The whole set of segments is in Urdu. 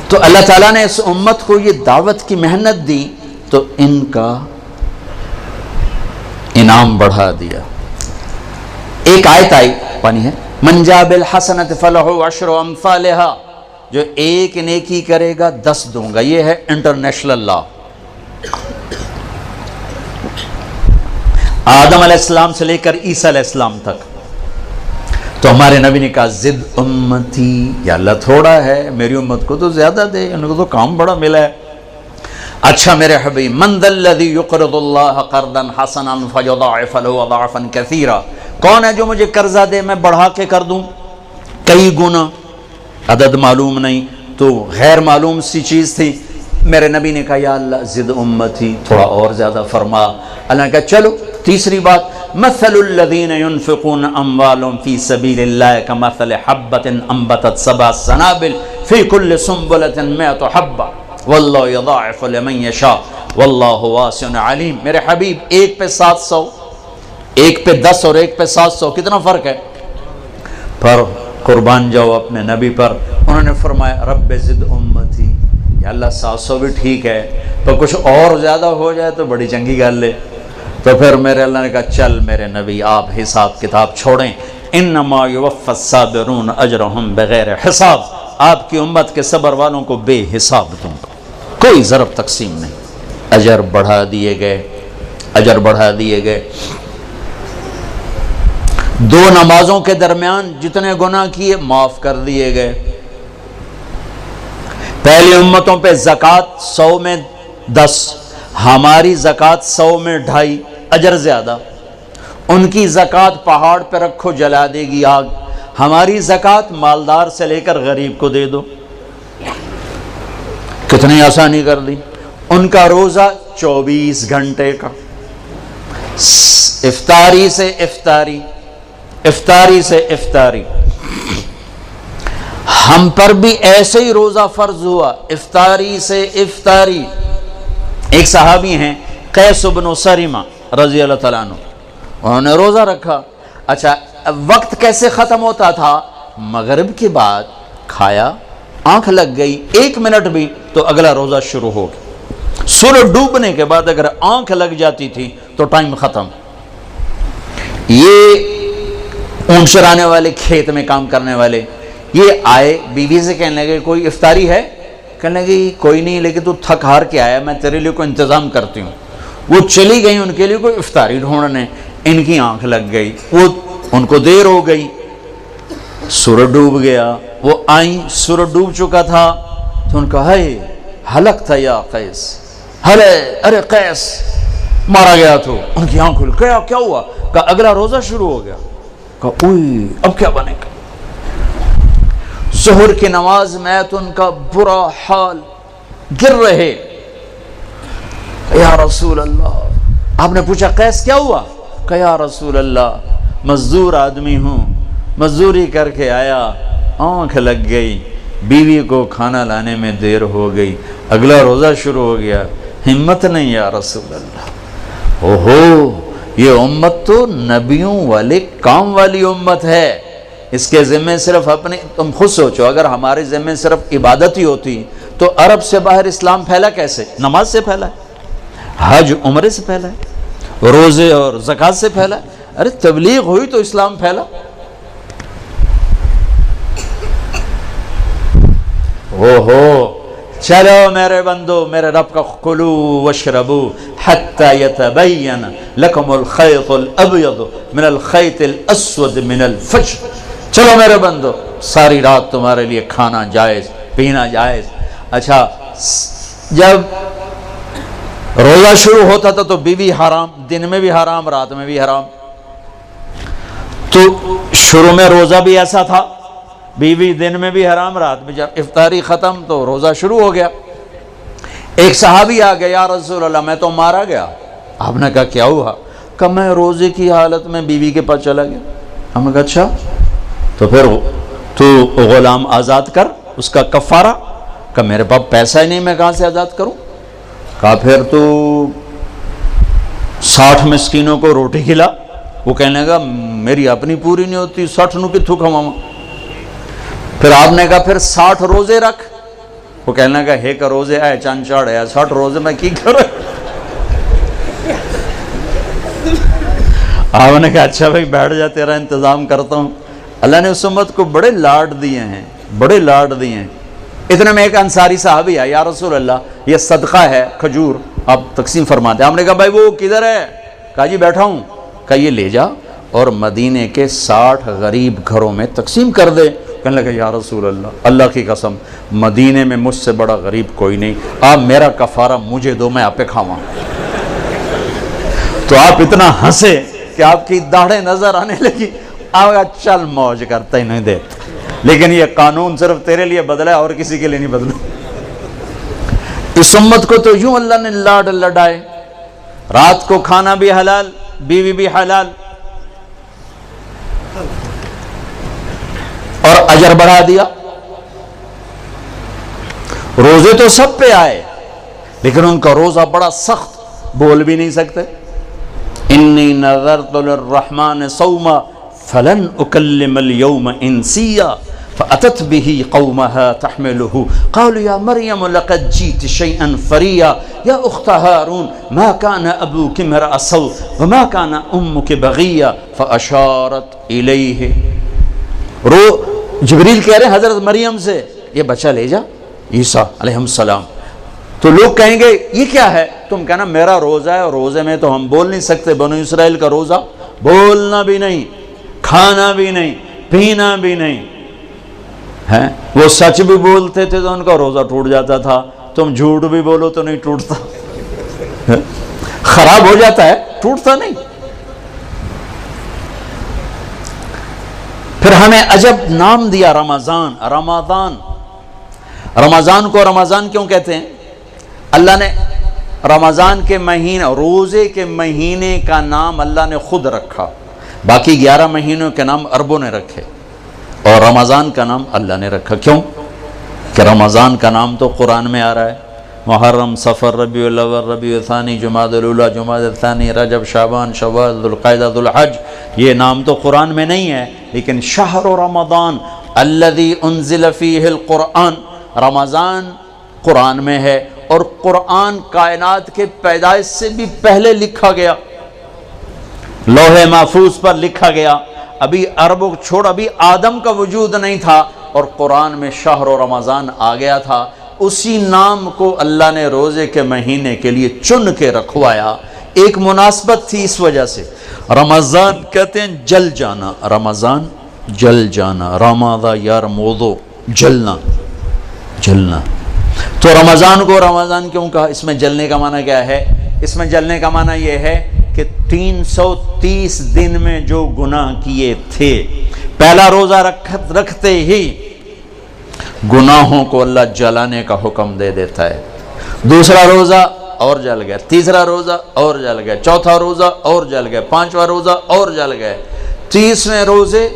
تو اللہ تعالیٰ نے اس امت کو یہ دعوت کی محنت دی تو ان کا انعام بڑھا دیا۔ ایک آیت آئی پانی ہے، من جاء بالحسنۃ فلہ عشر امثالھا، جو ایک نیکی کرے گا 10 دوں گا۔ یہ ہے انٹرنیشنل لا۔ آدم علیہ السلام سے لے کر عیسیٰ علیہ السلام تک۔ تو ہمارے نبی نے کہا زد امتی، یا اللہ تھوڑا ہے، میری امت کو تو زیادہ دے، ان کو تو کام بڑا ملا ہے۔ اچھا میرے حبیب، من ذا الذی یقرض اللہ قرضا حسنا فیضاعف له اضعافا کثیرا، کون ہے جو مجھے قرضہ دے میں بڑھا کے کر دوں کئی گنا؟ عدد معلوم نہیں تو غیر معلوم سی چیز تھی۔ میرے نبی نے کہا یا اللہ زد امتی، تھوڑا اور زیادہ فرما۔ اللہ نے کہا چلو تیسری بات، مثل الذین ينفقون اموالهم فی سبیل اللہ کمثل حبۃ انبتت 7 سنابل فی کل سنبلۃ 100 حبۃ واللہ یضاعف لمن یشاء واللہ واسع علیم۔ میرے حبیب ایک پہ 700، ایک پہ 10 اور ایک پہ 700، کتنا فرق ہے؟ پر قربان جاؤ اپنے نبی پر، انہوں نے فرمایا رب زد امتی، یا اللہ 700 بھی ٹھیک ہے، تو کچھ اور زیادہ ہو جائے تو بڑی چنگی گل ہے۔ تو پھر میرے اللہ نے کہا چل میرے نبی آپ حساب کتاب چھوڑیں، انما یوفی الصابرون اجرہم بغیر حساب، آپ کی امت کے صبر والوں کو بے حساب دوں گا، کوئی ضرب تقسیم نہیں۔ اجر بڑھا دیے گئے، اجر بڑھا دیے گئے۔ 2 نمازوں کے درمیان جتنے گناہ کیے معاف کر دیے گئے۔ پہلی امتوں پہ زکوٰۃ 100 میں 10، ہماری زکوٰۃ 100 میں 2.5، اجر زیادہ۔ ان کی زکوٰۃ پہاڑ پہ رکھو جلا دے گی آگ، ہماری زکوٰۃ مالدار سے لے کر غریب کو دے دو، کتنی آسانی کر دی۔ ان کا روزہ 24 گھنٹے کا، افطاری سے افطاری، افطاری سے افطاری۔ ہم پر بھی ایسے ہی روزہ فرض ہوا، افطاری سے افطاری۔ ایک صحابی ہیں قیس بن سریمہ رضی اللہ تعالیٰ عنہ، انہوں نے روزہ رکھا۔ اچھا وقت کیسے ختم ہوتا تھا؟ مغرب کے بعد کھایا، آنکھ لگ گئی 1 منٹ بھی تو اگلا روزہ شروع ہو گیا۔ سورج ڈوبنے کے بعد اگر آنکھ لگ جاتی تھی تو ٹائم ختم۔ یہ اونٹ چرانے والے، کھیت میں کام کرنے والے، یہ آئے بیوی سے کہنے لگے کوئی افطاری ہے؟ کہنے لگے کوئی نہیں، لیکن تو تھک ہار کے آیا، میں تیرے لیے کوئی انتظام کرتی ہوں۔ وہ چلی گئی ان کے لیے کوئی افطاری ڈھونڈنے، ان کی آنکھ لگ گئی، وہ ان کو دیر ہو گئی، سورج ڈوب گیا۔ وہ آئیں، سورج ڈوب چکا تھا تو ان کا ہے ہلک تھا یا قیس، ارے قیس مارا گیا۔ تو ان کی آنکھ کھل، کیا ہوا؟ کہا اگلا روزہ شروع ہو گیا۔ کہا اوئی اب کیا بنے گا؟ ظہر کی نماز میں تو ان کا برا حال، گر رہے۔ یا رسول اللہ، آپ نے پوچھا قیس کیا ہوا؟ کہ یا رسول اللہ مزدور آدمی ہوں، مزدوری کر کے آیا، آنکھ لگ گئی، بیوی کو کھانا لانے میں دیر ہو گئی، اگلا روزہ شروع ہو گیا، ہمت نہیں یا رسول اللہ۔ اوہو، یہ امت تو نبیوں والے کام والی امت ہے، اس کے ذمہ صرف اپنے، تم خود سوچو اگر ہمارے ذمہ صرف عبادت ہی ہوتی تو عرب سے باہر اسلام پھیلا کیسے؟ نماز سے پھیلا ہے، حج عمرے سے پھیلا ہے، روزے اور زکوٰۃ سے پھیلا ہے۔ ارے تبلیغ ہوئی تو اسلام پھیلا۔ اوہو، چلو میرے بندو، میرے رب کا کلو واشربو حتی یتبین لکم الخیط الابیض من الخیط الاسود من الفجر۔ چلو میرے بندو، ساری رات تمہارے لیے کھانا جائز، پینا جائز۔ اچھا جب روزہ شروع ہوتا تھا تو بیوی حرام، دن میں بھی حرام، رات میں بھی حرام۔ تو شروع میں روزہ بھی ایسا تھا، بیوی دن میں بھی حرام، رات میں، جب افطاری ختم تو روزہ شروع ہو گیا۔ ایک صحابی آ گیا، یا رسول اللہ میں تو مارا گیا۔ آپ نے کہا کیا ہوا؟ کہ میں روزے کی حالت میں بیوی کے پاس چلا گیا۔ ہم نے کہا اچھا، تو پھر تو غلام آزاد کر، اس کا کفارہ۔ کہ میرے پاس پیسہ ہی نہیں، میں کہاں سے آزاد کروں؟ کہا پھر تو 60 مسکینوں کو روٹی کھلا۔ وہ کہنے لگا میری اپنی پوری نہیں ہوتی، 60 نو کتھوں کھواواں؟ پھر آپ نے کہا پھر 60 روزے رکھ۔ وہ کہنے لگا ایک روزے آئے چند چاڑ ہے 60 روزے میں کی کروں. آپ نے کہا اچھا بھائی بیٹھ جا تیرا انتظام کرتا ہوں. اللہ نے اس امت کو بڑے لاڈ دیے ہیں، بڑے لاڈ دیے ہیں. اتنے میں ایک انصاری صحابی ہے، یا رسول اللہ یہ صدقہ ہے کھجور آپ تقسیم فرماتے ہیں. ہم نے کہا بھائی وہ کدھر ہے؟ کہا جی بیٹھا ہوں. کہا یہ لے جا اور مدینے کے 60 غریب گھروں میں تقسیم کر دے. کہنے لگا یا رسول اللہ اللہ کی قسم مدینے میں مجھ سے بڑا غریب کوئی نہیں، آپ میرا کفارہ مجھے دو، میں آپ پہ کھاواں. تو آپ اتنا ہنسے کہ آپ کی داڑھیں نظر آنے لگی. آپ کہا چل موج کرتا ہی نہیں دے، لیکن یہ قانون صرف تیرے لیے بدلا ہے اور کسی کے لیے نہیں بدلا. اس امت کو تو یوں اللہ نے لاڈ لڈائے، رات کو کھانا بھی حلال، بیوی بھی حلال، اور اجر بڑھا دیا. روزے تو سب پہ آئے لیکن ان کا روزہ بڑا سخت، بول بھی نہیں سکتے. انی نذرت للرحمن صوما فلن اکلم اليوم انسیا فاتت به قومها تحمله قالوا یا مریم لقد جئت شیئا فریا یا اخت ہارون ما كان ابوک امرأ سوء وما كان امک بغیا فاشارت الیہ. جبریل کہہ رہے حضرت مریم سے یہ بچہ لے جا، عیسیٰ علیہ السلام. تو لوگ کہیں گے یہ کیا ہے؟ تم کہنا میرا روزہ ہے، اور روزے میں تو ہم بول نہیں سکتے. بنو اسرائیل کا روزہ بولنا بھی نہیں، کھانا بھی نہیں، پینا بھی نہیں ہے. وہ سچ بھی بولتے تھے تو ان کا روزہ ٹوٹ جاتا تھا. تم جھوٹ بھی بولو تو نہیں ٹوٹتا، خراب ہو جاتا ہے، ٹوٹتا نہیں. پھر ہمیں عجب نام دیا رمضان. رمضان کو رمضان کیوں کہتے ہیں؟ اللہ نے رمضان کے مہینے، روزے کے مہینے کا نام اللہ نے خود رکھا. باقی 11 مہینوں کے نام عربوں نے رکھے اور رمضان کا نام اللہ نے رکھا. کیوں؟ کہ رمضان کا نام تو قرآن میں آ رہا ہے. محرم، صفر، ربیع الاول، ربیع الثانی، جمادی الاولی، جمادی الثانی، رجب، شعبان، شوال، ذوالقعدہ، ذوالحج. یہ نام تو قرآن میں نہیں ہے، لیکن شہر رمضان الذی انزل فیہ القرآن، رمضان قرآن میں ہے. اور قرآن کائنات کے پیدائش سے بھی پہلے لکھا گیا، لوح محفوظ پر لکھا گیا. ابھی عربوں چھوڑ، ابھی آدم کا وجود نہیں تھا اور قرآن میں شہر رمضان آ گیا تھا. اسی نام کو اللہ نے روزے کے مہینے کے لیے چن کے رکھوایا. ایک مناسبت تھی اس وجہ سے. رمضان کہتے ہیں جل جانا، رمضان جل جانا، رمضان یرمض، جلنا، جلنا. تو رمضان کو رمضان کیوں کہا؟ اس میں جلنے کا معنی کیا ہے؟ اس میں جلنے کا معنی یہ ہے کہ 330 دن میں جو گناہ کیے تھے، پہلا روزہ رکھتے ہی گناہوں کو اللہ جلانے کا حکم دے دیتا ہے. دوسرا روزہ اور جل گئے، تیسرا روزہ اور جل گئے، چوتھا روزہ اور جل گئے، پانچواں روزہ اور جل گئے. 30ویں روزے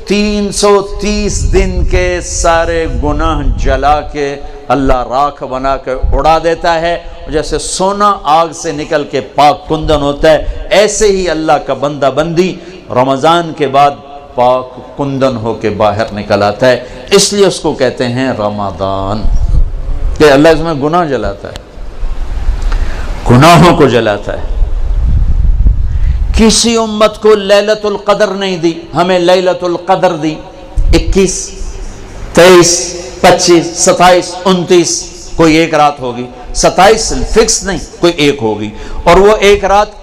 330 دن کے سارے گناہ جلا کے اللہ راکھ بنا کے اڑا دیتا ہے. جیسے سونا آگ سے نکل کے پاک کندن ہوتا ہے، ایسے ہی اللہ کا بندہ بندی رمضان کے بعد پاک کندن ہو کے باہر نکل آتا ہے. اس لیے اس کو کہتے ہیں رمضان، کہ اللہ اس میں گناہ جلاتا ہے، گناہوں کو جلاتا ہے. کسی امت کو لیلۃ القدر نہیں دی، ہمیں لیلۃ القدر دی. 21، 23، 25، 27، 29 کوئی ایک رات ہوگی. 27 فکس نہیں، کوئی ایک ہوگی. اور وہ ایک رات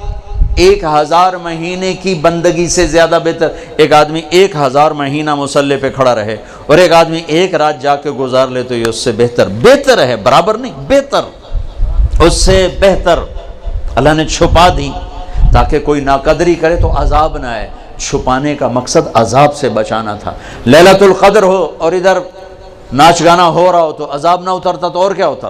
1000 مہینے کی بندگی سے زیادہ بہتر. ایک آدمی 1000 مہینہ مصلی پہ کھڑا رہے اور ایک آدمی ایک رات جا کے گزار لے تو یہ اس سے بہتر ہے، برابر نہیں، بہتر، اس سے بہتر. اللہ نے چھپا دی تاکہ کوئی ناقدری کرے تو عذاب نہ آئے. چھپانے کا مقصد عذاب سے بچانا تھا. لیلۃ القدر ہو اور ادھر ناچ گانا ہو رہا ہو تو عذاب نہ اترتا تو اور کیا ہوتا.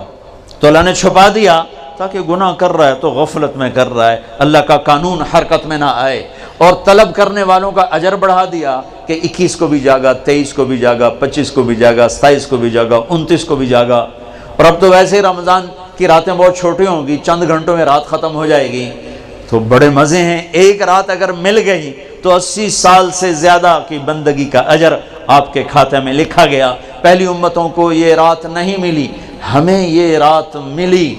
تو اللہ نے چھپا دیا تاکہ گناہ کر رہا ہے تو غفلت میں کر رہا ہے، اللہ کا قانون حرکت میں نہ آئے. اور طلب کرنے والوں کا اجر بڑھا دیا کہ 21 کو بھی جاگا، 23 کو بھی جاگا، 25 کو بھی جاگا، 27 کو بھی جاگا، 29 کو بھی جاگا. اور اب تو ویسے ہی رمضان کی راتیں بہت چھوٹی ہوں گی، چند گھنٹوں میں رات ختم ہو جائے گی تو بڑے مزے ہیں. ایک رات اگر مل گئی تو 80 سال سے زیادہ کی بندگی کا اجر آپ کے کھاتے میں لکھا گیا. پہلی امتوں کو یہ رات نہیں ملی. ہمیں یہ رات ملی،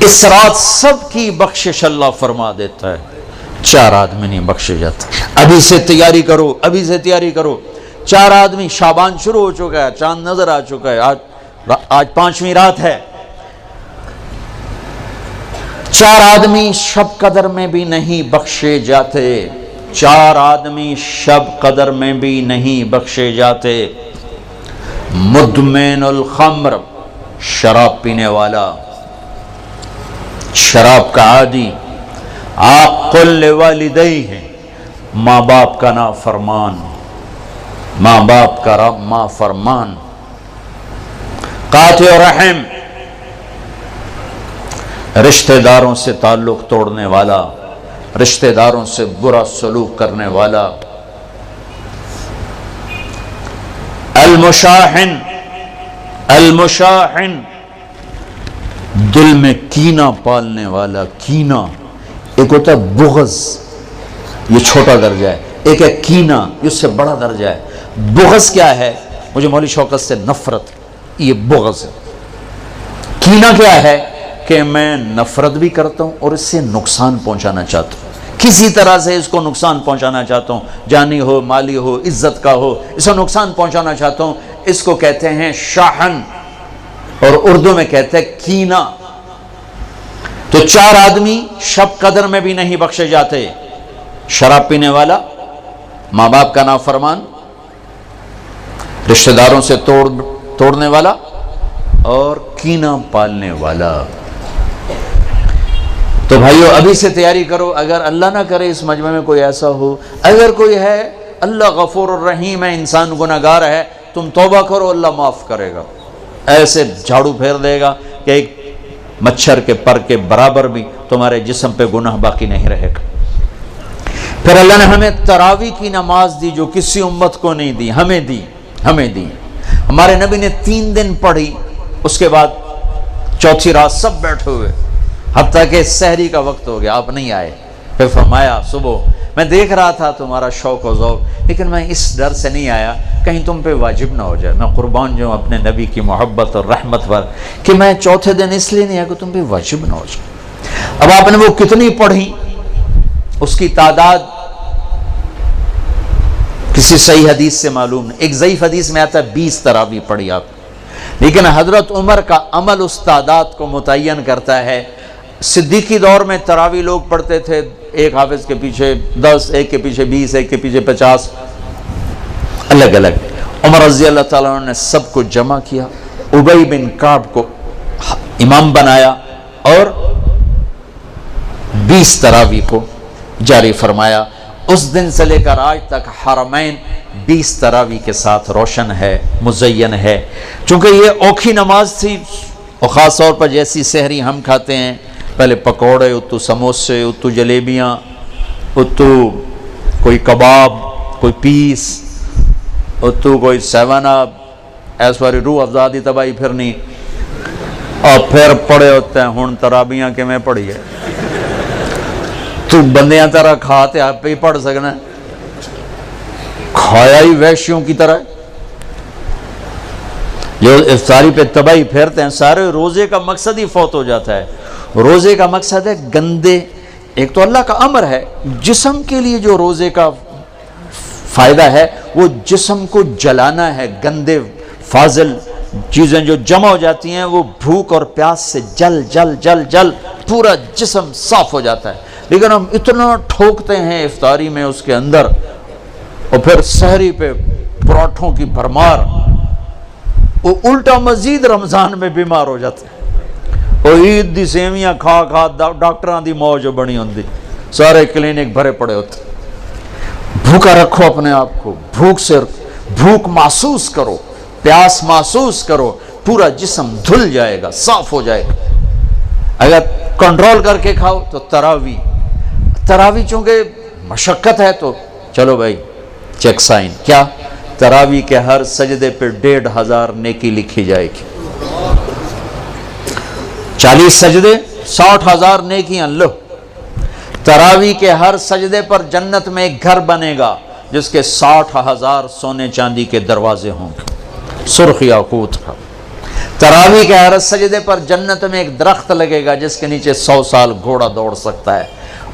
اس رات سب کی بخشش اللہ فرما دیتا ہے، 4 آدمی نہیں بخشے جاتے۔ ابھی سے تیاری کرو، ابھی سے تیاری کرو۔ 4 آدمی، شعبان شروع ہو چکا ہے، چاند نظر آ چکا ہے، آج 5ویں رات ہے۔ 4 آدمی شب قدر میں بھی نہیں بخشے جاتے، 4 آدمی شب قدر میں بھی نہیں بخشے جاتے۔ مدمن الخمر، شراب پینے والا، شراب کا عادی، عاق لوالدیہ، ماں باپ کا نافرمان، ماں باپ کا نافرمان، قاطع رحم، رشتہ داروں سے تعلق توڑنے والا، رشتہ داروں سے برا سلوک کرنے والا، المشاحن، المشاحن، دل میں کینہ پالنے والا، کینہ، ایک ہوتا ہے بغض، یہ چھوٹا درجہ ہے، ایک ہے کینہ، اس سے بڑا درجہ ہے۔ بغض کیا ہے؟ مجھے مولوی شوکت سے نفرت، یہ بغض ہے۔ کینہ کیا ہے؟ کہ میں نفرت بھی کرتا ہوں اور اس سے نقصان پہنچانا چاہتا ہوں، کسی طرح سے اس کو نقصان پہنچانا چاہتا ہوں، جانی ہو، مالی ہو، عزت کا ہو، اسے نقصان پہنچانا چاہتا ہوں، اس کو کہتے ہیں شاحن، اور اردو میں کہتے ہیں کینہ۔ تو 4 آدمی شب قدر میں بھی نہیں بخشے جاتے، شراب پینے والا، ماں باپ کا نافرمان، رشتہ داروں سے توڑنے والا، اور کینہ پالنے والا۔ تو بھائیو ابھی سے تیاری کرو، اگر اللہ نہ کرے اس مجمع میں کوئی ایسا ہو، اگر کوئی ہے، اللہ غفور الرحیم ہے، انسان گناہگار ہے، تم توبہ کرو، اللہ معاف کرے گا، ایسے جھاڑو پھیر دے گا کہ ایک مچھر کے پر کے برابر بھی تمہارے جسم پہ گناہ باقی نہیں رہے گا۔ پھر اللہ نے ہمیں تراویح کی نماز دی جو کسی امت کو نہیں دی، ہمیں دی، ہمیں دی۔ ہمارے نبی نے 3 دن پڑھی، اس کے بعد 4تھی رات سب بیٹھے ہوئے، حتیٰ کہ سحری کا وقت ہو گیا، آپ نہیں آئے۔ پھر فرمایا صبح میں دیکھ رہا تھا تمہارا شوق و ذوق، لیکن میں اس ڈر سے نہیں آیا کہیں تم پہ واجب نہ ہو جائے، میں قربان جو اپنے نبی کی محبت اور رحمت پر، کہ میں 4تھے دن اس لیے نہیں آیا کہ تم پہ واجب نہ ہو جائے۔ اب آپ نے وہ کتنی پڑھی، اس کی تعداد کسی صحیح حدیث سے معلوم نہیں، ایک ضعیف حدیث میں آتا ہے 20 تراویح پڑھی آپ، لیکن حضرت عمر کا عمل اس تعداد کو متعین کرتا ہے۔ صدیقی دور میں تراویح لوگ پڑھتے تھے، ایک حافظ کے پیچھے 10، ایک کے پیچھے 20، ایک کے پیچھے 50، الگ الگ۔ عمر رضی اللہ تعالیٰ عنہ نے سب کو جمع کیا، ابی بن کعب کو امام بنایا اور 20 تراویح کو جاری فرمایا۔ اس دن سے لے کر آج تک حرمین 20 تراویح کے ساتھ روشن ہے، مزین ہے، چونکہ یہ اوکھی نماز تھی، اور خاص طور پر جیسی سحری ہم کھاتے ہیں، پہلے پکوڑے، اتو سموسے، اتو جلیبیاں، اتو کوئی کباب، کوئی پیس، اتو کوئی 7 اپ، ایس واری روح افزادی تباہی پھرنی، اور پھر پڑے ہوتے ہیں ہن ترابیاں کہ میں پڑھی ہے، تو بندیاں طرح کھاتے آپ پہ ہی پڑھ سکنا ہے، کھایا ہی ویشیوں کی طرح۔ جو افطاری پہ تباہی پھیرتے ہیں، سارے روزے کا مقصد ہی فوت ہو جاتا ہے۔ روزے کا مقصد ہے گندے، ایک تو اللہ کا امر ہے، جسم کے لیے جو روزے کا فائدہ ہے وہ جسم کو جلانا ہے، گندے فاضل چیزیں جو جمع ہو جاتی ہیں وہ بھوک اور پیاس سے جل جل جل جل پورا جسم صاف ہو جاتا ہے، لیکن ہم اتنا ٹھوکتے ہیں افطاری میں اس کے اندر، اور پھر سحری پہ پراٹھوں کی بھرمار، وہ الٹا مزید رمضان میں بیمار ہو جاتے ہیں، اور عید دی سیویاں کھا کھا ڈاکٹران دی موج بنی ہوندی، سارے کلینک بھرے پڑے ہوتے۔ بھوکا رکھو اپنے آپ کو، بھوک محسوس کرو، پیاس محسوس کرو، پورا جسم دھل جائے گا، صاف ہو جائے گا۔ اگر کنٹرول کر کے کھاؤ تو تراویح چونکہ مشقت ہے، تو چلو بھائی چیک سائن، کیا تراویح کے ہر سجدے پہ 1500 نیکی لکھی جائے گی، 40 سجدے 60,000 نیکیاں لو۔ تراویح کے ہر سجدے پر جنت میں ایک گھر بنے گا جس کے 60,000 سونے چاندی کے دروازے ہوں گے، سرخ یاقوت کا۔ تراویح کے ہر سجدے پر جنت میں ایک درخت لگے گا جس کے نیچے 100 سال گھوڑا دوڑ سکتا ہے.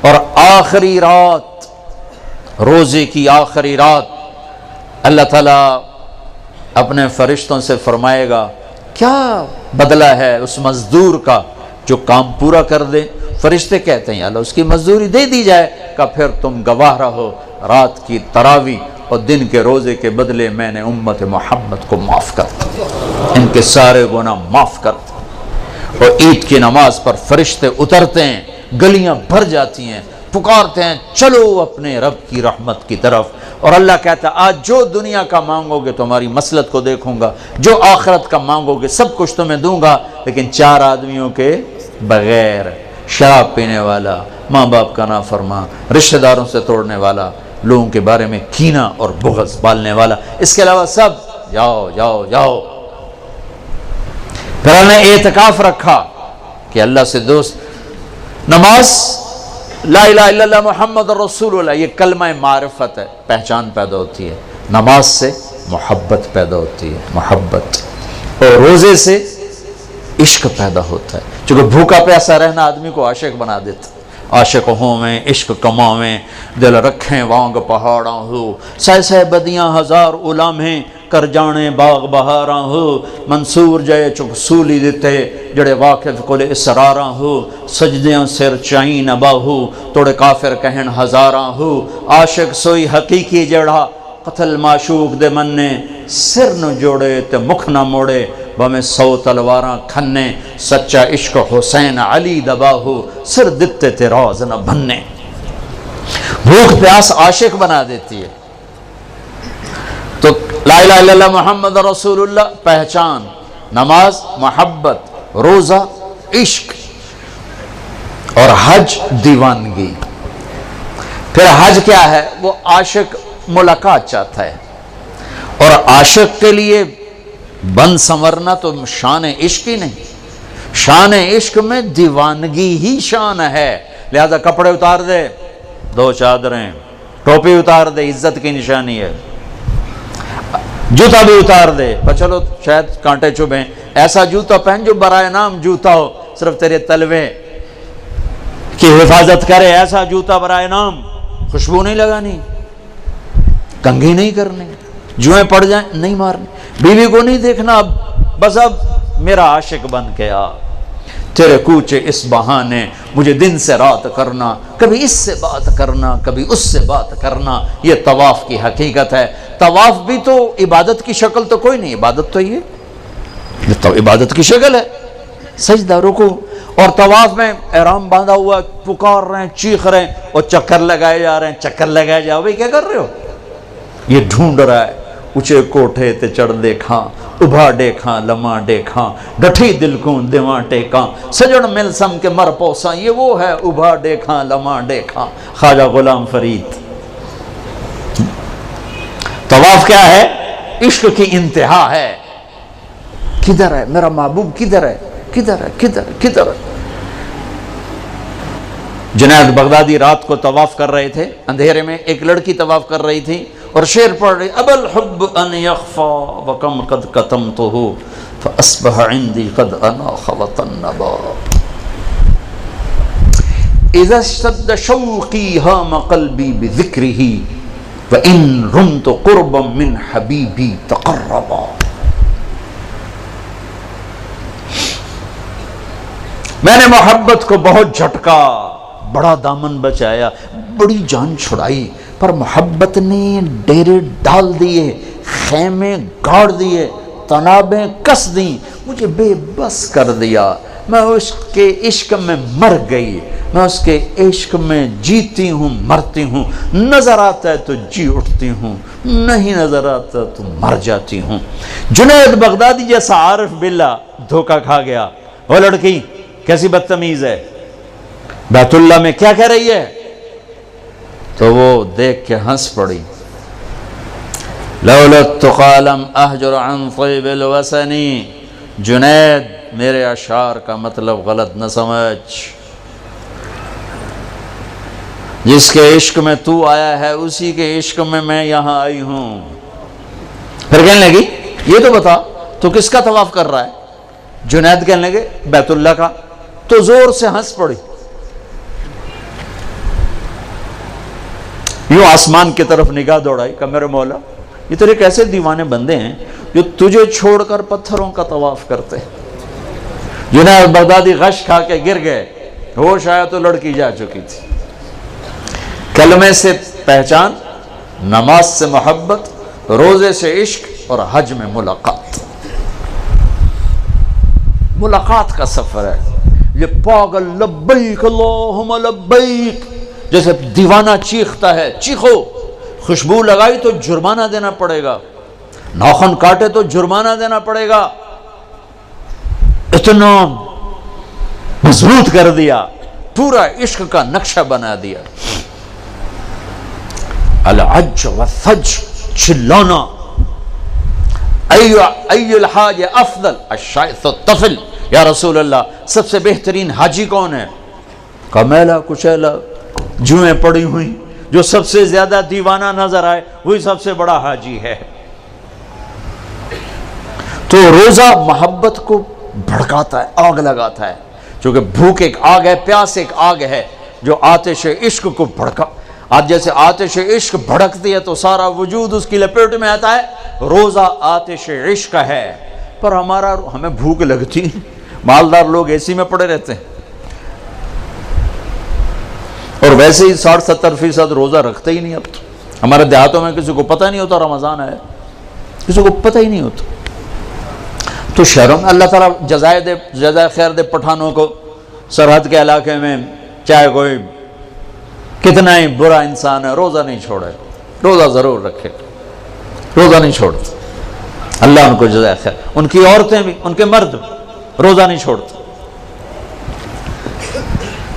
اور آخری رات، روزے کی آخری رات، اللہ تعالیٰ اپنے فرشتوں سے فرمائے گا کیا بدلہ ہے اس مزدور کا جو کام پورا کر دے. فرشتے کہتے ہیں یا اللہ اس کی مزدوری دے دی جائے. کہ پھر تم گواہ رہو رات کی تراویح اور دن کے روزے کے بدلے میں نے امت محمد کو معاف کر دیا، ان کے سارے گناہ معاف کر دیا. اور عید کی نماز پر فرشتے اترتے ہیں، گلیاں بھر جاتی ہیں، پکارتے ہیں چلو اپنے رب کی رحمت کی طرف. اور اللہ کہتا ہے آج جو دنیا کا مانگو گے تمہاری مسلط کو دیکھوں گا، جو آخرت کا مانگو گے سب کچھ تمہیں دوں گا، لیکن 4 آدمیوں کے بغیر: شراب پینے والا، ماں باپ کا نافرمان، رشتہ داروں سے توڑنے والا، لوگوں کے بارے میں کینہ اور بغض پالنے والا. اس کے علاوہ سب جاؤ جاؤ جاؤ. پھر ہم نے اعتکاف رکھا کہ اللہ سے دوست. نماز لا الہ الا اللہ محمد رسول اللہ، یہ کلمہ معرفت ہے، پہچان پیدا ہوتی ہے. نماز سے محبت پیدا ہوتی ہے، محبت. اور روزے سے عشق پیدا ہوتا ہے، چونکہ بھوکا پیاسا رہنا آدمی کو عاشق بنا دیتا. عاشق ہوں میں عشق کماویں، دل رکھیں وانگ پہاڑاں ہو، سہ سہ بدیاں ہزار علامیں کر جانے باغ بہاراں ہو. منصور جے چک سولی دیتے جڑے واقف کل اسراراں ہو. سجدیاں سر چائیں نباہو توڑے کافر کہن ہزاراں ہو. عاشق سوئی حقیقی جڑا قتل معشوق دے مننے، سر نہ جوڑے تے مکھ نہ موڑے بہمیں 100 تلواراں کھنے. سچا عشق حسین علی دباہو سر دتے تے راز نہ بننے. بھوک پیاس عاشق بنا دیتی ہے. تو لا الہ الا اللہ محمد رسول اللہ پہچان، نماز محبت، روزہ عشق، اور حج دیوانگی. پھر حج کیا ہے؟ وہ عاشق ملاقات چاہتا ہے. اور عاشق کے لیے بن سنورنا تو شان عشق ہی نہیں، شان عشق میں دیوانگی ہی شان ہے. لہذا کپڑے اتار دے، 2 چادریں، ٹوپی اتار دے، عزت کی نشانی ہے. جوتا بھی اتار دے، پر چلو شاید کانٹے چبھیں، ایسا جوتا پہن جو برائے نام جوتا ہو، صرف تیرے تلوے کی حفاظت کرے. ایسا جوتا برائے نام، خوشبو نہیں لگانی، کنگھی نہیں کرنی، جوئیں پڑ جائیں نہیں مارنی، بیوی کو نہیں دیکھنا. بس اب میرا عاشق بن کے آ، تیرے کوچے اس بہانے مجھے دن سے رات کرنا، کبھی اس سے بات کرنا کبھی اس سے بات کرنا. یہ طواف کی حقیقت ہے. طواف بھی تو عبادت کی شکل تو کوئی نہیں، عبادت تو یہ تو عبادت کی شکل ہے. سجدہ، رکوع. اور طواف میں احرام باندھا ہوا، پکار رہے ہیں، چیخ رہے ہیں، اور چکر لگائے جا رہے ہیں. چکر لگائے جاؤ بھائی، کیا کر رہے ہو؟ یہ ڈھونڈ رہا ہے. اونچے کوٹھے تے چڑھ دیکھاں، ابھا دیکھاں لمحہ دیکھاں، ڈٹھی دل کو دیواں ٹیکاں، سجن مل سم کے مر پوساں. یہ وہ ہے ابھا دیکھاں لمحہ دیکھاں، خواجہ غلام فرید. طواف کیا ہے؟ عشق کی انتہا ہے. کدھر ہے میرا محبوب؟ کدھر ہے؟ کدھر ہے؟ کدھر ہے؟ کدھر ہے؟ جنید بغدادی رات کو طواف کر رہے تھے اندھیرے میں. ایک لڑکی طواف کر رہی تھی اور شعر پڑھ رہی: ابا الحب ان یخفا وکم قد کتمتہ فاصبح عندی قد اناخ وطنبا اذا اشتد شوقی ہام قلبی بذکرہ وان رمت قربا من حبیبی تقربا. میں نے محبت کو بہت جھٹکا، بڑا دامن بچایا، بڑی جان چھڑائی، پر محبت نے ڈیرے ڈال دیے، خیمے گاڑ دیے، تنابیں کس دیں، مجھے بے بس کر دیا. میں اس کے عشق میں مر گئی، میں اس کے عشق میں جیتی ہوں مرتی ہوں. نظر آتا ہے تو جی اٹھتی ہوں، نہیں نظر آتا تو مر جاتی ہوں. جنید بغدادی جیسا عارف باللہ دھوکہ کھا گیا. وہ لڑکی کیسی بدتمیز ہے، بیت اللہ میں کیا کہہ رہی ہے؟ تو وہ دیکھ کے ہنس پڑی. لولا التقى لم احجر عن طيب الوسن. جنید میرے اشعار کا مطلب غلط نہ سمجھ، جس کے عشق میں تو آیا ہے اسی کے عشق میں میں یہاں آئی ہوں. پھر کہنے لگی یہ تو بتا تو کس کا طواف کر رہا ہے؟ جنید کہنے لگے بیت اللہ کا، تو زور سے ہنس پڑی، یوں آسمان کی طرف نگاہ دوڑائی کہ میرے مولا یہ تیرے کیسے دیوانے بندے ہیں جو تجھے چھوڑ کر پتھروں کا طواف کرتے ہیں۔ جنید بغدادی غش کھا کے گر گئے، ہوش آیا تو لڑکی جا چکی تھی۔ کلمے سے پہچان، نماز سے محبت، روزے سے عشق اور حج میں ملاقات۔ ملاقات کا سفر ہے یہ پاگل لبیک اللہم لبیک جیسے دیوانہ چیختا ہے، چیخو۔ خوشبو لگائی تو جرمانہ دینا پڑے گا، ناخن کاٹے تو جرمانہ دینا پڑے گا، اتنا مضبوط کر دیا، پورا عشق کا نقشہ بنا دیا۔ العج والثج، چلانا، ای الحاج افضل الشائث الطفل، یا رسول اللہ سب سے بہترین حاجی کون ہے؟ کہا میلا کچیلا جوئیں پڑی ہوئی، جو سب سے زیادہ دیوانہ نظر آئے وہی سب سے بڑا حاجی ہے۔ تو روزہ محبت کو بھڑکاتا ہے، آگ لگاتا ہے، چونکہ بھوک ایک آگ ہے، پیاس ایک آگ ہے جو آتش عشق کو بھڑکا۔ آج جیسے آتش عشق بھڑکتی ہے تو سارا وجود اس کی لپیٹ میں آتا ہے، روزہ آتش عشق ہے۔ پر ہمیں بھوک لگتی، مالدار لوگ اے سی میں پڑے رہتے ہیں، اور ویسے ہی 60-70% روزہ رکھتے ہی نہیں۔ اب تو ہمارے دیہاتوں میں کسی کو پتہ نہیں ہوتا رمضان ہے، کسی کو پتہ ہی نہیں ہوتا۔ تو شہروں میں اللہ تعالیٰ جزائے خیر دے پٹھانوں کو، سرحد کے علاقے میں چاہے کوئی کتنا ہی برا انسان ہے، روزہ نہیں چھوڑے، روزہ ضرور رکھے، روزہ نہیں چھوڑتے، اللہ ان کو جزائے خیر۔ ان کی عورتیں بھی، ان کے مرد روزہ نہیں چھوڑتے۔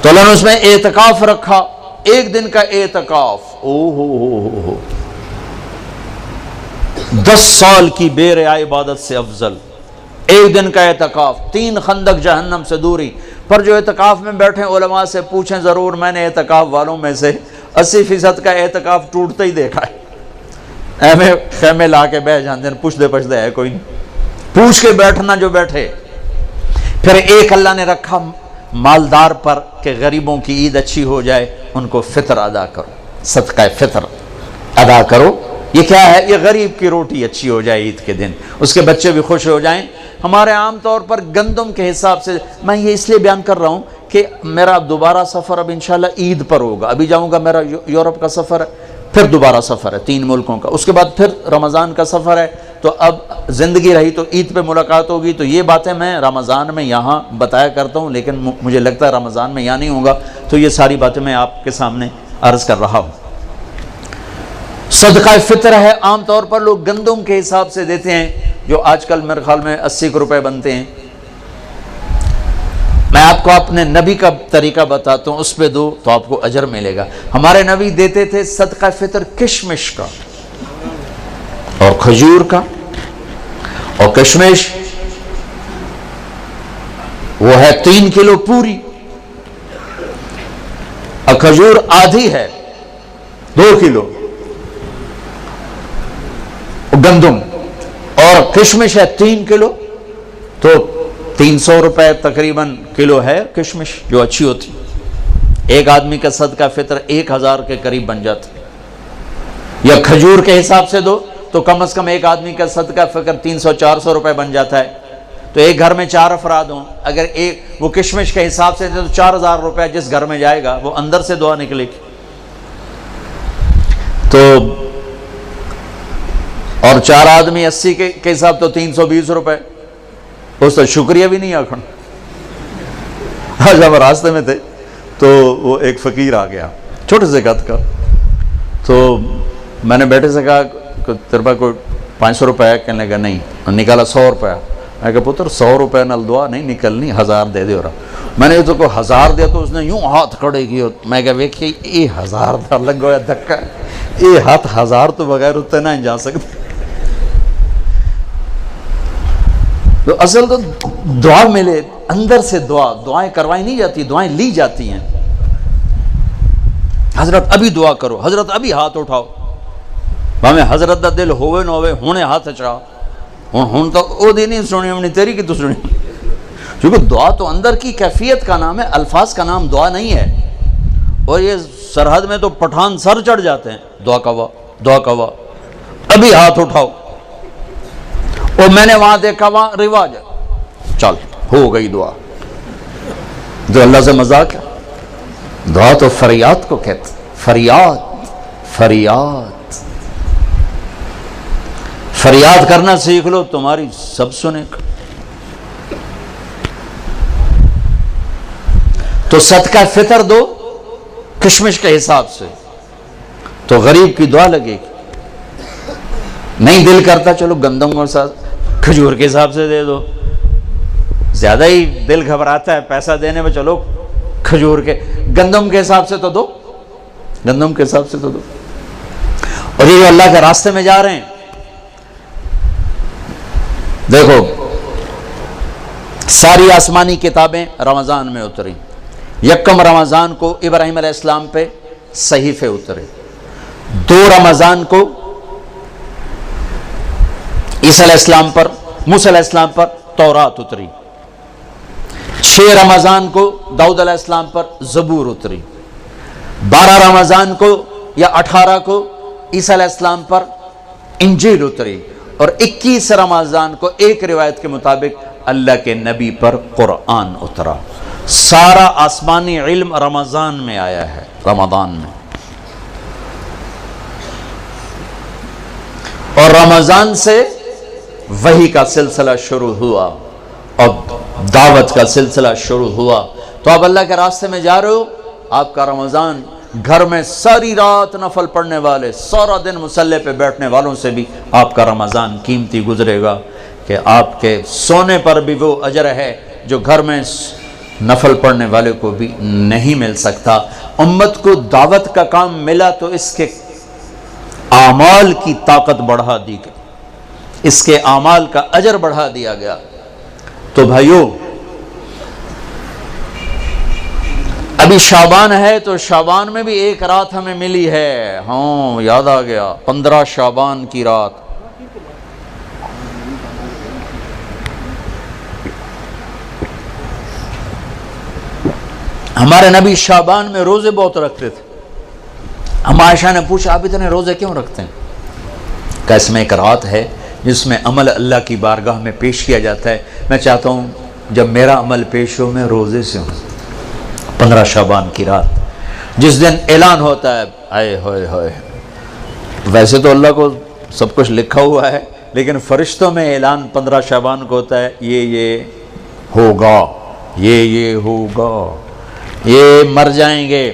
تو اللہ نے اس میں اعتکاف رکھا، ایک دن کا اعتکاف، 10 سال کی بے ریا عبادت سے افضل ایک دن کا اعتکاف، 3 خندق جہنم سے دوری۔ پر جو اعتکاف میں بیٹھیں علماء سے پوچھیں ضرور، میں نے اعتکاف والوں میں سے 80% کا اعتکاف ٹوٹتا ہی دیکھا ہے۔ ایویں خیمے لا کے بیٹھ جاندے ہیں، پوچھ دے ہے کوئی نہیں، پوچھ کے بیٹھنا جو بیٹھے۔ پھر ایک اللہ نے رکھا مالدار پر کہ غریبوں کی عید اچھی ہو جائے، ان کو فطر ادا کرو، صدقہ فطر ادا کرو۔ یہ کیا ہے؟ یہ غریب کی روٹی اچھی ہو جائے عید کے دن، اس کے بچے بھی خوش ہو جائیں۔ ہمارے عام طور پر گندم کے حساب سے، میں یہ اس لیے بیان کر رہا ہوں کہ میرا دوبارہ سفر اب انشاءاللہ عید پر ہوگا، ابھی جاؤں گا، میرا یورپ کا سفر ہے، پھر دوبارہ سفر ہے 3 ملکوں کا، اس کے بعد پھر رمضان کا سفر ہے۔ تو اب زندگی رہی تو عید پہ ملاقات ہوگی، تو یہ باتیں میں رمضان میں یہاں بتایا کرتا ہوں، لیکن مجھے لگتا ہے رمضان میں یہاں نہیں ہوگا، تو یہ ساری باتیں میں آپ کے سامنے عرض کر رہا ہوں۔ صدقہ فطر ہے، عام طور پر لوگ گندم کے حساب سے دیتے ہیں، جو آج کل میرے خیال میں 80 روپے بنتے ہیں۔ میں آپ کو اپنے نبی کا طریقہ بتاتا ہوں، اس پہ دو تو آپ کو اجر ملے گا۔ ہمارے نبی دیتے تھے صدقہ فطر کشمش کا اور کھجور کا، اور کشمش وہ ہے 3 کلو پوری، اور کھجور آدھی ہے 2 کلو گندم، اور کشمش ہے 3 کلو، تو 300 روپے تقریباً کلو ہے کشمش جو اچھی ہوتی۔ ایک آدمی کا صدقہ فطر 1000 کے قریب بن جاتا، یا کھجور کے حساب سے دو تو کم از کم ایک آدمی کا صدقہ فطر 300-400 روپے بن جاتا ہے۔ تو ایک گھر میں 4 افراد ہوں، اگر وہ کشمش کے حساب سے تو 4000 روپے جس گھر میں جائے گا وہ اندر سے دعا نکلے گی۔ تو اور 4 آدمی 80 کے حساب تو 320 روپے، اس تو شکریہ بھی نہیں آکھن۔ آج ہم راستے میں تھے تو وہ ایک فقیر آ گیا چھوٹے سے قد کا، تو میں نے بیٹے سے کہا تیرے پاس کوئی 500 روپے ہے؟ کہنے لگا نہیں، نکالا 100 روپے۔ میں کہا پتر 100 روپے نال دعا نہیں نکلنی، 1000 دے دے۔ میں نے تو کو 1000 دیا تو اس نے یوں ہاتھ کھڑے کیے، میں کہا ویکھیے یہ 1000 دا لگا ہوا دھکا، یہ ہاتھ 1000 تو بغیر اتنے نہ جا سکتے۔ تو اصل تو دعا ملے اندر سے، دعائیں کروائی نہیں جاتی، دعائیں لی جاتی ہیں۔ حضرت ابھی دعا کرو، حضرت ابھی ہاتھ اٹھاؤ، ہمیں حضرت دا دل ہوئے نہ ہوئے ہونے ہاتھ چاہ، ہوں تو او دی نہیں سنی، ہم نے تیری کی تو سنی۔ کیونکہ دعا تو اندر کی کیفیت کا نام ہے، الفاظ کا نام دعا نہیں ہے. اور یہ سرحد میں تو پٹھان سر چڑھ جاتے ہیں، دعا کوا دعا کوا، ابھی ہاتھ اٹھاؤ. اور میں نے وہاں دیکھا وہاں رواج ہے، چل ہو گئی دعا. جو اللہ سے مذاق ہے. دعا تو فریاد کو کہتے، فریاد فریاد فریاد کرنا سیکھ لو، تمہاری سب سنے گا. تو صدقہ فطر دو کشمش کے حساب سے، تو غریب کی دعا لگے گی. نہیں دل کرتا چلو گندم کے ساتھ کھجور کے حساب سے دے دو، زیادہ ہی دل گھبراتا ہے پیسہ دینے میں، چلو کھجور کے گندم کے حساب سے تو دو، گندم کے حساب سے تو دو. اور یہ جو اللہ کے راستے میں جا رہے ہیں، دیکھو ساری آسمانی کتابیں رمضان میں اتری. یکم رمضان کو ابراہیم علیہ السلام پہ صحیفے اترے، 2 رمضان کو عیسیٰ علیہ السلام پر، موسیٰ علیہ السلام پر تورات اتری، 6 رمضان کو داؤد علیہ السلام پر زبور اتری، 12 رمضان کو یا 18 کو عیسیٰ علیہ السلام پر انجیل اتری، اور 21 رمضان کو ایک روایت کے مطابق اللہ کے نبی پر قرآن اترا. سارا آسمانی علم رمضان میں آیا ہے، رمضان میں. اور رمضان سے وحی کا سلسلہ شروع ہوا اور دعوت کا سلسلہ شروع ہوا. تو آپ اللہ کے راستے میں جا رہے ہو، آپ کا رمضان گھر میں ساری رات نفل پڑھنے والے، سارا دن مصلی پہ بیٹھنے والوں سے بھی آپ کا رمضان قیمتی گزرے گا، کہ آپ کے سونے پر بھی وہ اجر ہے جو گھر میں نفل پڑھنے والے کو بھی نہیں مل سکتا. امت کو دعوت کا کام ملا تو اس کے اعمال کی طاقت بڑھا دی گئی، اس کے اعمال کا اجر بڑھا دیا گیا. تو بھائیو ابھی شعبان ہے، تو شعبان میں بھی ایک رات ہمیں ملی ہے. ہاں یاد آ گیا، 15 شعبان کی رات. ہمارے نبی شعبان میں روزے بہت رکھتے تھے. ہم عائشہ نے پوچھا آپ اتنے روزے کیوں رکھتے ہیں؟ کہ اس میں ایک رات ہے جس میں عمل اللہ کی بارگاہ میں پیش کیا جاتا ہے. میں چاہتا ہوں جب میرا عمل پیش ہو میں روزے سے ہوں. 15 شعبان کی رات جس دن اعلان ہوتا ہے، آئے ہوئے ہوئے، ویسے تو اللہ کو سب کچھ لکھا ہوا ہے، لیکن فرشتوں میں اعلان 15 شعبان کو ہوتا ہے، یہ ہوگا، یہ ہوگا، یہ مر جائیں گے.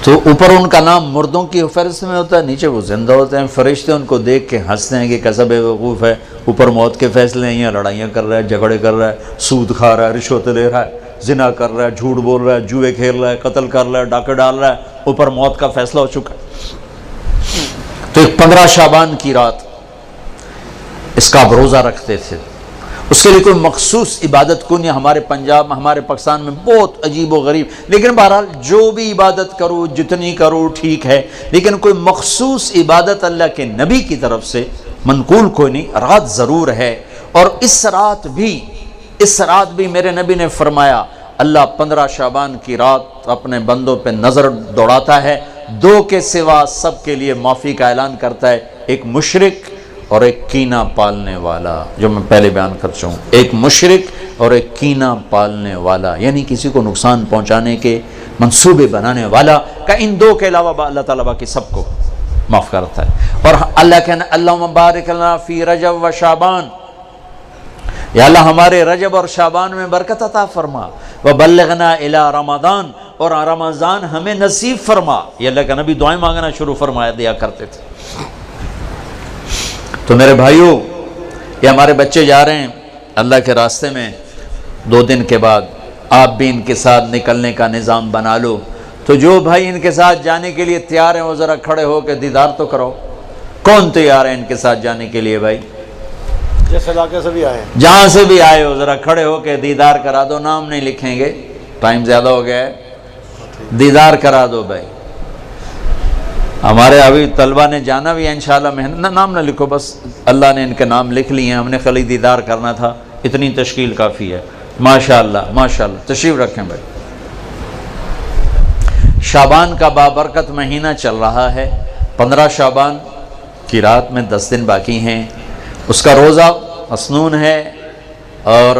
تو اوپر ان کا نام مردوں کی فہرست میں ہوتا ہے، نیچے وہ زندہ ہوتے ہیں. فرشتے ان کو دیکھ کے ہنستے ہیں کہ کیسا بے وقوف ہے، اوپر موت کے فیصلے ہیں، یہاں لڑائیاں کر رہا ہے، جھگڑے کر رہا ہے، سود کھا رہا ہے، رشوت لے رہا ہے، زنا کر رہا ہے، جھوٹ بول رہا ہے، جوئے کھیل رہا ہے، قتل کر رہا ہے، ڈاکے ڈال رہا ہے، اوپر موت کا فیصلہ ہو چکا ہے. تو ایک 15 شعبان کی رات اس کا آپ روزہ رکھتے تھے. اس کے لیے کوئی مخصوص عبادت کو نہیں. ہمارے پنجاب میں، ہمارے پاکستان میں بہت عجیب و غریب، لیکن بہرحال جو بھی عبادت کرو، جتنی کرو ٹھیک ہے، لیکن کوئی مخصوص عبادت اللہ کے نبی کی طرف سے منقول کوئی نہیں. رات ضرور ہے، اور اس رات بھی میرے نبی نے فرمایا اللہ 15 شعبان کی رات اپنے بندوں پہ نظر دوڑاتا ہے، 2 کے سوا سب کے لیے معافی کا اعلان کرتا ہے، ایک مشرک اور ایک کینہ پالنے والا، جو میں پہلے بیان کر چکا ہوں. ایک مشرک اور ایک کینہ پالنے والا، یعنی کسی کو نقصان پہنچانے کے منصوبے بنانے والا، کہ ان 2 کے علاوہ اللہ تعالیٰ باقی سب کو معاف کرتا ہے. اور اللہ کہنا اللہم بارک لنا فی رجب و شعبان، یا اللہ ہمارے رجب اور شعبان میں برکت عطا فرما، وبلغنا الی رمضان، اور رمضان ہمیں نصیب فرما. یہ اللہ کا نبی دعائیں مانگنا شروع فرمایا دیا کرتے تھے. تو میرے بھائیوں، یہ ہمارے بچے جا رہے ہیں اللہ کے راستے میں، 2 دن کے بعد آپ بھی ان کے ساتھ نکلنے کا نظام بنا لو. تو جو بھائی ان کے ساتھ جانے کے لیے تیار ہیں وہ ذرا کھڑے ہو کے دیدار تو کرو. کون تیار ہے ان کے ساتھ جانے کے لیے بھائی؟ جس علاقے سے بھی آئے، جہاں سے بھی آئے ہو ذرا کھڑے ہو کے دیدار کرا دو. نام نہیں لکھیں گے، ٹائم زیادہ ہو گیا ہے، دیدار کرا دو بھائی. ہمارے ابھی طلبہ نے جانا بھی ہے انشاءاللہ. نام نہ لکھو، بس اللہ نے ان کے نام لکھ لیے ہیں، ہم نے خالی دیدار کرنا تھا. اتنی تشکیل کافی ہے. ماشاءاللہ ماشاءاللہ. تشریف رکھیں بھائی. شعبان کا بابرکت مہینہ چل رہا ہے. 15 شعبان کی رات میں 10 دن باقی ہیں. اس کا روزہ مسنون ہے اور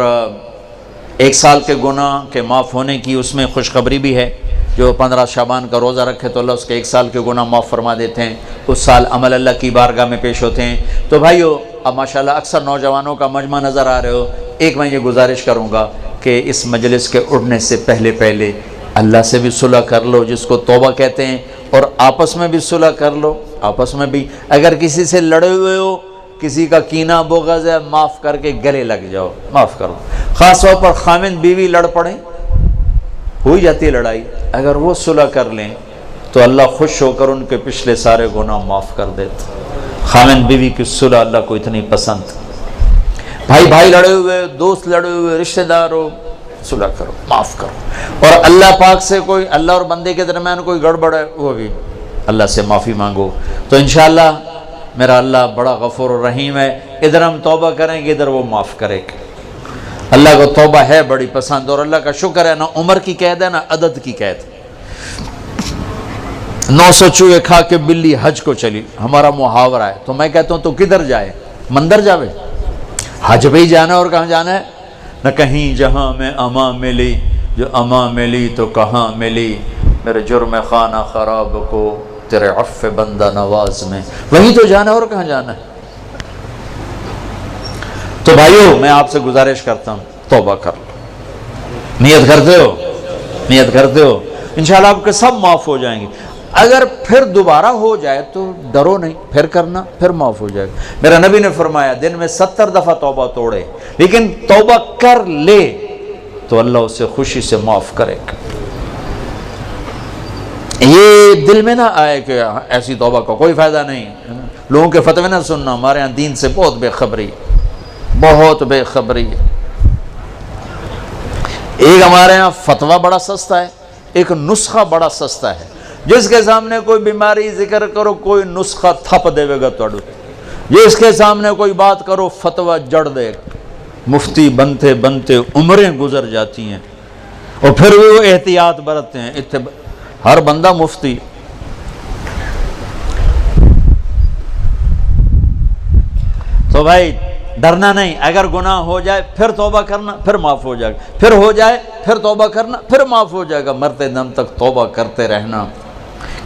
1 سال کے گناہ کے معاف ہونے کی اس میں خوشخبری بھی ہے. جو 15 شعبان کا روزہ رکھے تو اللہ اس کے 1 سال کے گناہ معاف فرما دیتے ہیں. اس سال عمل اللہ کی بارگاہ میں پیش ہوتے ہیں. تو بھائیو اب ماشاءاللہ اکثر نوجوانوں کا مجمع نظر آ رہے ہو. ایک میں یہ گزارش کروں گا کہ اس مجلس کے اٹھنے سے پہلے اللہ سے بھی صلح کر لو جس کو توبہ کہتے ہیں, اور آپس میں بھی صلح کر لو. آپس میں بھی اگر کسی سے لڑے ہوئے ہو, کسی کا کینہ بغض ہے, معاف کر کے گلے لگ جاؤ, معاف کرو. خاص طور پر خاوند بیوی لڑ پڑیں, ہو جاتی ہے لڑائی, اگر وہ صلح کر لیں تو اللہ خوش ہو کر ان کے پچھلے سارے گناہ معاف کر دیتے. خاوند بیوی کی صلح اللہ کو اتنی پسند. بھائی لڑے ہوئے, دوست لڑے ہوئے, رشتہ دار ہو, صلح کرو, معاف کرو. اور اللہ پاک سے کوئی اللہ اور بندے کے درمیان کوئی گڑبڑ ہے وہ بھی اللہ سے معافی مانگو. تو انشاءاللہ میرا اللہ بڑا غفور و رحیم ہے. ادھر ہم توبہ کریں گے, ادھر وہ معاف کرے گا. اللہ کو توبہ ہے بڑی پسند, اور اللہ کا شکر ہے نہ عمر کی قید ہے نہ عدد کی قید. 900 چوہے کھا کے بلی حج کو چلی, ہمارا محاورہ ہے. تو میں کہتا ہوں تو کدھر جائے, مندر جاوے, حج پہ ہی جانا اور کہاں جانا ہے. نہ کہیں جہاں میں اما ملی, جو اما ملی تو کہاں ملی, میرے جرم خانہ خراب کو تیرے عفو بندہ نواز میں, وہیں تو جانا اور کہاں جانا ہے. تو بھائیو میں آپ سے گزارش کرتا ہوں توبہ کر لو. نیت کرتے ہو, نیت کرتے ہو, انشاءاللہ آپ کے سب معاف ہو جائیں گے. اگر پھر دوبارہ ہو جائے تو ڈرو نہیں, پھر کرنا, پھر معاف ہو جائے گا. میرا نبی نے فرمایا دن میں 70 دفعہ توبہ توڑے, لیکن توبہ کر لے تو اللہ اسے خوشی سے معاف کرے گا. یہ دل میں نہ آئے کہ ایسی توبہ کا کوئی فائدہ نہیں. لوگوں کے فتوے نہ سننا, ہمارے ہاں دین سے بہت بے خبری, بہت بے خبری. ایک ہمارے ہاں فتویٰ بڑا سستا ہے, ایک نسخہ بڑا سستا ہے. جس کے سامنے کوئی بیماری ذکر کرو کوئی نسخہ تھپ دے گا توڑو, جس کے سامنے کوئی بات کرو فتویٰ جڑ دے. مفتی بنتے بنتے عمریں گزر جاتی ہیں اور پھر وہ احتیاط برتتے ہیں. ہر بندہ مفتی. تو بھائی ڈرنا نہیں, اگر گناہ ہو جائے پھر توبہ کرنا, پھر معاف ہو جائے گا. پھر ہو جائے پھر توبہ کرنا, پھر معاف ہو جائے گا. مرتے دم تک توبہ کرتے رہنا.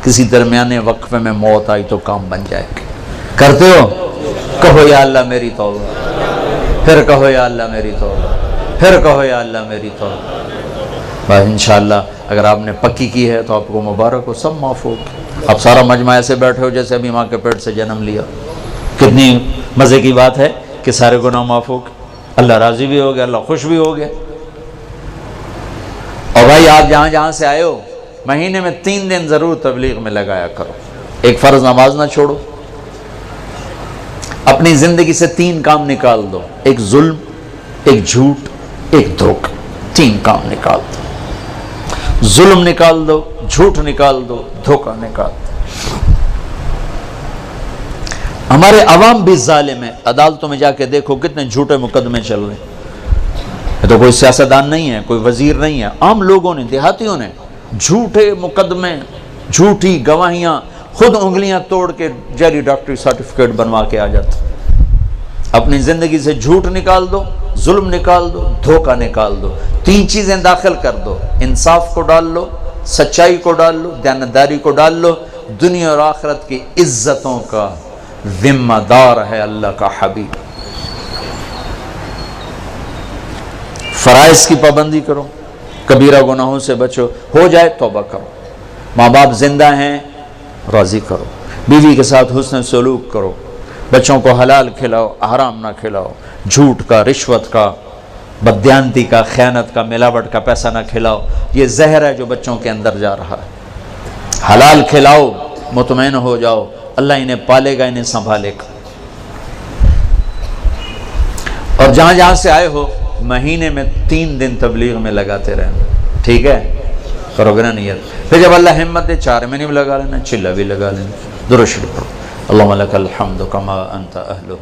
کسی درمیانے وقفے میں موت آئی تو کام بن جائے گا. کرتے ہو, کہو یا اللہ میری توبہ, پھر کہو یا اللہ میری توبہ, پھر کہو یا اللہ میری توبہ. بس انشاءاللہ اگر آپ نے پکی کی ہے تو آپ کو مبارک ہو, سب معاف ہو. اب سارا مجمع ایسے بیٹھے ہو جیسے ابھی ماں کے پیٹ سے جنم لیا. کتنی مزے کی بات ہے کہ سارے گناہ معاف ہو گئے, اللہ راضی بھی ہو گیا, اللہ خوش بھی ہو گیا. اور بھائی آپ جہاں جہاں سے آئے ہو مہینے میں 3 دن ضرور تبلیغ میں لگایا کرو. ایک فرض نماز نہ چھوڑو. اپنی زندگی سے 3 کام نکال دو, ایک ظلم, ایک جھوٹ, ایک دھوکہ. 3 کام نکال دو. ظلم نکال دو, جھوٹ نکال دو, دھوکہ نکال دو. ہمارے عوام بھی ظالم ہیں. عدالتوں میں جا کے دیکھو کتنے جھوٹے مقدمے چل رہے ہیں. یہ تو کوئی سیاستدان نہیں ہے, کوئی وزیر نہیں ہے, عام لوگوں نے, دیہاتیوں نے جھوٹے مقدمے, جھوٹی گواہیاں, خود انگلیاں توڑ کے جعلی ڈاکٹری سرٹیفکیٹ بنوا کے آ جاتا. اپنی زندگی سے جھوٹ نکال دو, ظلم نکال دو, دھوکہ نکال دو. 3 چیزیں داخل کر دو, انصاف کو ڈال لو, سچائی کو ڈال لو, دیانتداری کو ڈال لو. دنیا اور آخرت کی عزتوں کا ذمہ دار ہے اللہ کا حبیب. فرائض کی پابندی کرو, کبیرہ گناہوں سے بچو, ہو جائے توبہ کرو. ماں باپ زندہ ہیں راضی کرو, بیوی کے ساتھ حسن سلوک کرو, بچوں کو حلال کھلاؤ, حرام نہ کھلاؤ. جھوٹ کا, رشوت کا, بددیانتی کا, خیانت کا, ملاوٹ کا پیسہ نہ کھلاؤ. یہ زہر ہے جو بچوں کے اندر جا رہا ہے. حلال کھلاؤ, مطمئن ہو جاؤ, اللہ انہیں پالے گا, انہیں سنبھالے گا. اور جہاں جہاں سے آئے ہو مہینے میں 3 دن تبلیغ میں لگاتے رہنا, ٹھیک ہے؟ کرو گے نا نیت. پھر جب اللہ ہمت دے 4 مہینے بھی لگا لینا, چلہ بھی لگا لینا. درود شریف پڑھو. اللہم لک الحمد کما انت اہلہ